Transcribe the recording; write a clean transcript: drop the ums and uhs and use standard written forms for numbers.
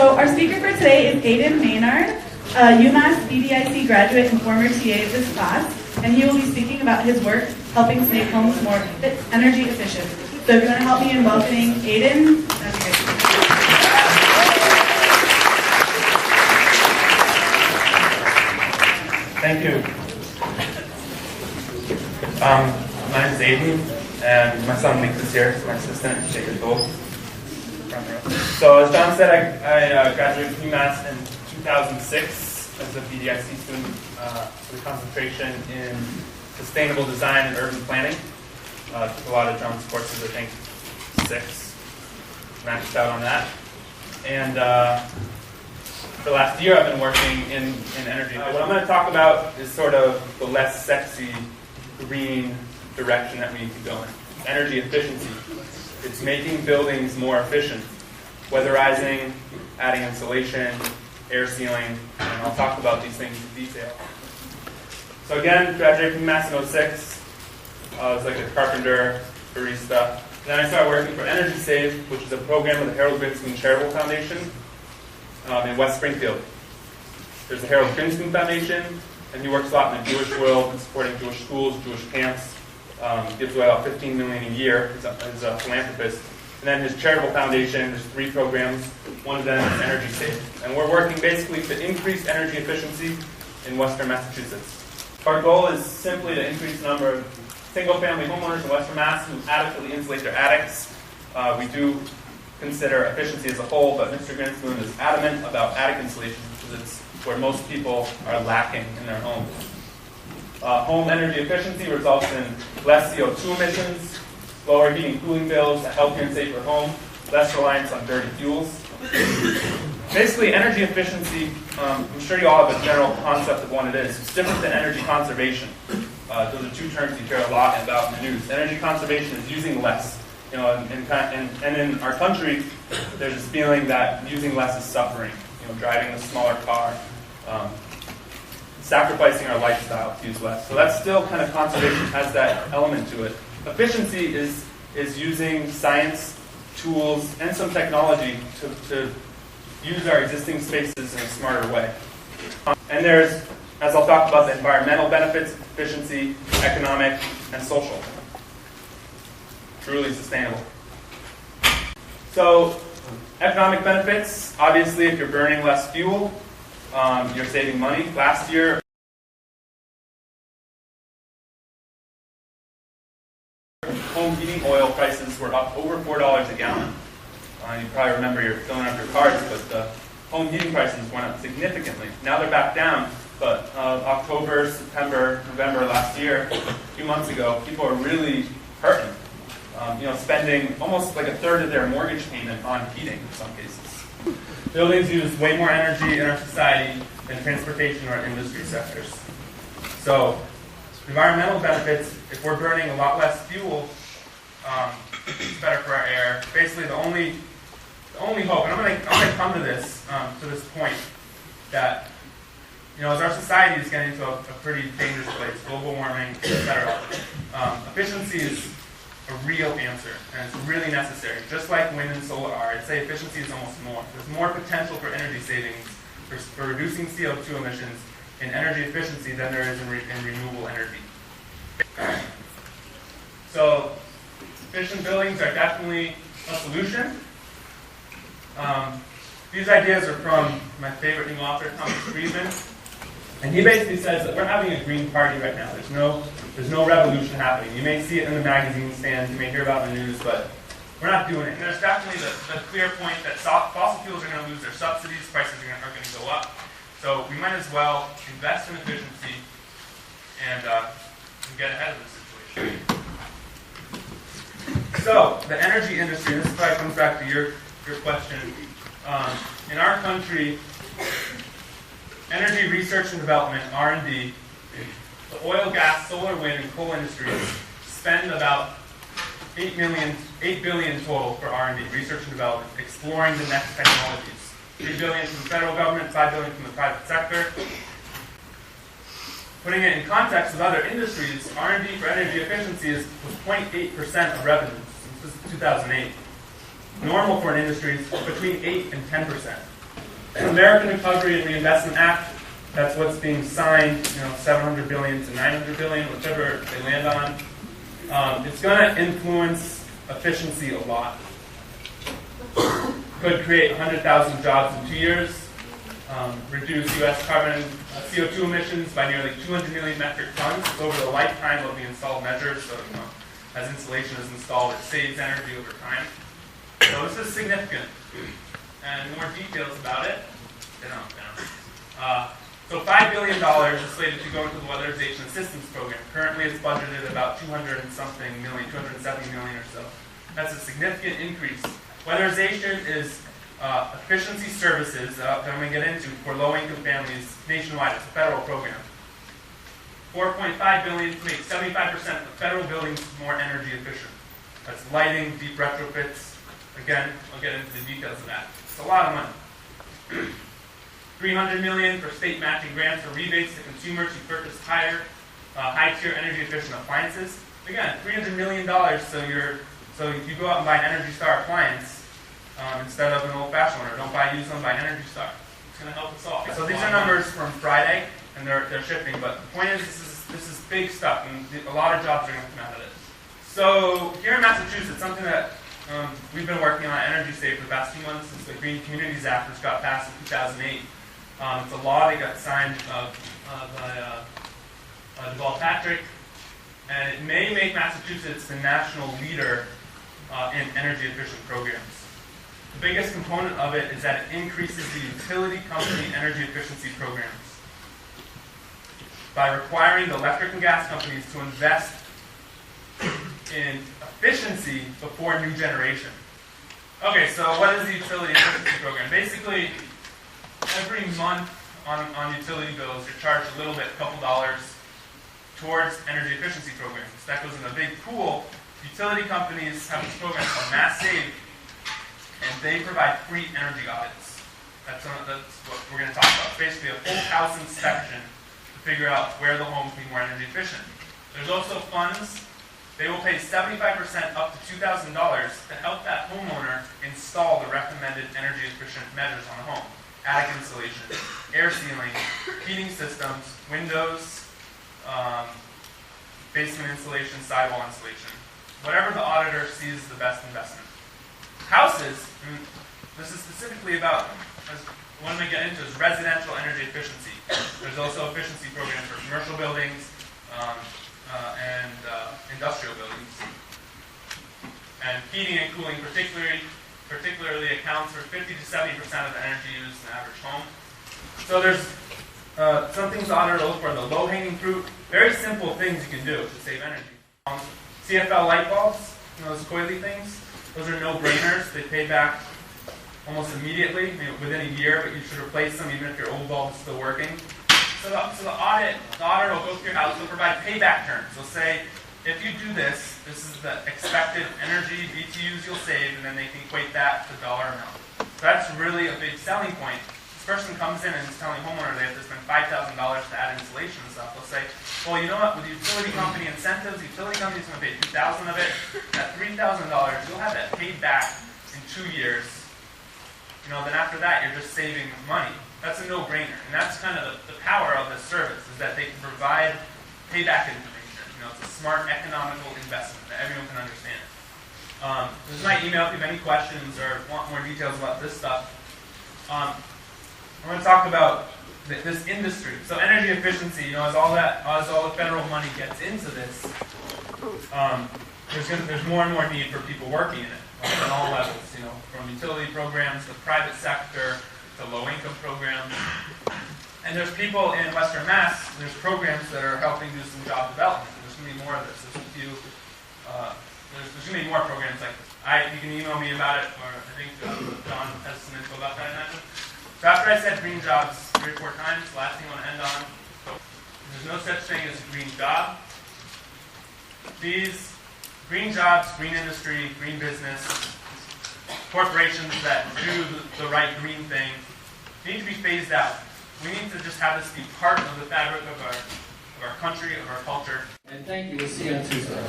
So our speaker for today is Adin Maynard, a UMass BDIC graduate and former TA of this class, and he will be speaking about his work helping to make homes more energy efficient. So if you want to help me in welcoming Adin, that'd be great. Thank you. My name is Adin, and my son Nick is here. He's my assistant, 8 years old. So as John said, I graduated from UMass in 2006 as a BDIC student with a concentration in sustainable design and urban planning. Took a lot of John's courses, I think 6, maxed out on that. And for the last year I've been working in energy. What I'm going to talk about is sort of the less sexy green direction that we need to go in. Energy efficiency. It's making buildings more efficient. Weatherizing, adding insulation, air sealing, and I'll talk about these things in detail. So again, graduated from UMass in 06. I was like a carpenter, barista. Then I started working for Energy Save, which is a program of the Harold Grinspoon Charitable Foundation in West Springfield. There's the Harold Grinspoon Foundation, and he works a lot in the Jewish world, supporting Jewish schools, Jewish camps. Gives away about $15 million a year. He's a philanthropist. And then his charitable foundation, there's 3 programs. One of them is Energy Save. And we're working basically to increase energy efficiency in Western Massachusetts. Our goal is simply to increase the number of single-family homeowners in Western Mass who adequately insulate their attics. We do consider efficiency as a whole, but Mr. Grinspoon is adamant about attic insulation because it's where most people are lacking in their homes. Home energy efficiency results in less CO2 emissions, lower heating and cooling bills, a healthier and safer home, less reliance on dirty fuels. Basically, energy efficiency, I'm sure you all have a general concept of what it is. It's different than energy conservation. Those are 2 terms you hear a lot about in the news. Energy conservation is using less. You know, and in our country, there's this feeling that using less is suffering. You know, driving a smaller car, sacrificing our lifestyle to use less. So that's still kind of conservation, has that element to it. Efficiency is using science, tools, and some technology to use our existing spaces in a smarter way. And there's, as I'll talk about, the environmental benefits, efficiency, economic, and social. Truly sustainable. So, economic benefits, obviously if you're burning less fuel, you're saving money. Last year, home heating oil prices were up over $4 a gallon. You probably remember you're filling up your cars, but the home heating prices went up significantly. Now they're back down, but October, September, November last year, a few months ago, people are really hurting. Spending almost like a third of their mortgage payment on heating in some cases. Buildings use way more energy in our society than transportation or industry sectors. So, environmental benefits, if we're burning a lot less fuel, it's better for our air. Basically, the only hope, and I'm going to come to this point, that as our society is getting to a pretty dangerous place, global warming, etc. Efficiency is a real answer, and it's really necessary. Just like wind and solar are, I'd say efficiency is almost more. There's more potential for energy savings, for reducing CO2 emissions in energy efficiency than there is in renewable energy. So, efficient buildings are definitely a solution. These ideas are from my favorite new author, Thomas Friedman. And he basically says that we're having a green party right now. There's no revolution happening. You may see it in the magazine stands, you may hear about it in the news, but we're not doing it. And there's definitely the clear point that fossil fuels are going to lose their subsidies, prices are going to go up. So we might as well invest in efficiency and get ahead of the situation. So, the energy industry, this probably comes back to your question. In our country, energy research and development, R&D, the oil, gas, solar, wind, and coal industries spend about $8 billion total for R&D, research and development, exploring the next technologies. $3 billion from the federal government, $5 billion from the private sector. Putting it in context with other industries, R&D for energy efficiency was 0.8% of revenue since 2008. Normal for an industry is between 8 and 10%. American Recovery and Reinvestment Act, that's what's being signed, 700 billion to 900 billion, whichever they land on. It's going to influence efficiency a lot. Could create 100,000 jobs in 2 years, reduce U.S. carbon CO2 emissions by nearly 200 million metric tons over the lifetime of the installed measures. So, as insulation is installed, it saves energy over time. So this is significant. And more details about it. So $5 billion is slated to go into the Weatherization Assistance Program. Currently it's budgeted about 270 million or so. That's a significant increase. Weatherization is efficiency services that I'm going to get into for low-income families nationwide. It's a federal program. $4.5 billion to make 75% of federal buildings more energy efficient. That's lighting, deep retrofits. Again, I'll get into the details of that. It's a lot of money. $300 million for state matching grants or rebates to consumers who purchase high-tier energy-efficient appliances. Again, $300 million. So if you go out and buy an Energy Star appliance instead of an old-fashioned one, or don't buy used one, buy Energy Star. It's going to help us all. So these are numbers from Friday, and they're shifting. But the point is, this is big stuff, and a lot of jobs are going to come out of this. So here in Massachusetts, something that we've been working on Energy Save for the past 2 months since the Green Communities Act, which got passed in 2008. It's a law that got signed by Deval Patrick, and it may make Massachusetts the national leader in energy efficient programs. The biggest component of it is that it increases the utility company energy efficiency programs by requiring the electric and gas companies to invest in efficiency before new generation. Okay, so what is the utility efficiency program? Basically, every month on utility bills, you're charged a little bit, a couple dollars, towards energy efficiency programs. That goes in a big pool. Utility companies have this program called Mass Save, and they provide free energy audits. That's what we're going to talk about. It's basically a full house inspection to figure out where the home can be more energy efficient. There's also funds. They will pay 75% up to $2,000 to help that homeowner install the recommended energy efficient measures on the home. Attic insulation, air sealing, heating systems, windows, basement insulation, sidewall insulation. Whatever the auditor sees is the best investment. Houses, this is specifically about, as one may get into, is residential energy efficiency. There's also efficiency programs for commercial buildings and industrial buildings. And heating and cooling particularly accounts for 50 to 70% of the energy used in the average home. So there's some things the auditor will look for. The low-hanging fruit, very simple things you can do to save energy. CFL light bulbs, those coily things, those are no-brainers. They pay back almost immediately, within a year, but you should replace them even if your old bulb is still working. So the auditor will go through your house, they'll provide payback terms. They'll say, if you do this, this is the expected energy BTUs you'll save, and then they can equate that to dollar amount. So that's really a big selling point. This person comes in and is telling a homeowner they have to spend $5,000 to add insulation and stuff. They'll say, well, you know what, with utility company incentives, the utility company is going to pay $2,000 of it. At $3,000, you'll have that paid back in 2 years. Then after that, you're just saving money. That's a no-brainer. And that's kind of the power of this service, is that they can provide payback information. It's a smart, economical investment that everyone can understand. This is my email if you have any questions or want more details about this stuff. I'm going to talk about this industry. So energy efficiency, as all the federal money gets into this, there's more and more need for people working in it at all levels. From utility programs to private sector to low-income programs. And there's people in Western Mass. There's programs that are helping do some job development. There's going to be more of this. There's going to be more programs like this. You can email me about it, or I think John has some info about that I mentioned. So after I said green jobs 3 or 4 times, the last thing I want to end on, there's no such thing as a green job. These green jobs, green industry, green business, corporations that do the right green thing need to be phased out. We need to just have this be part of the fabric of our country, of our culture. And thank you. We'll see you on Tuesday.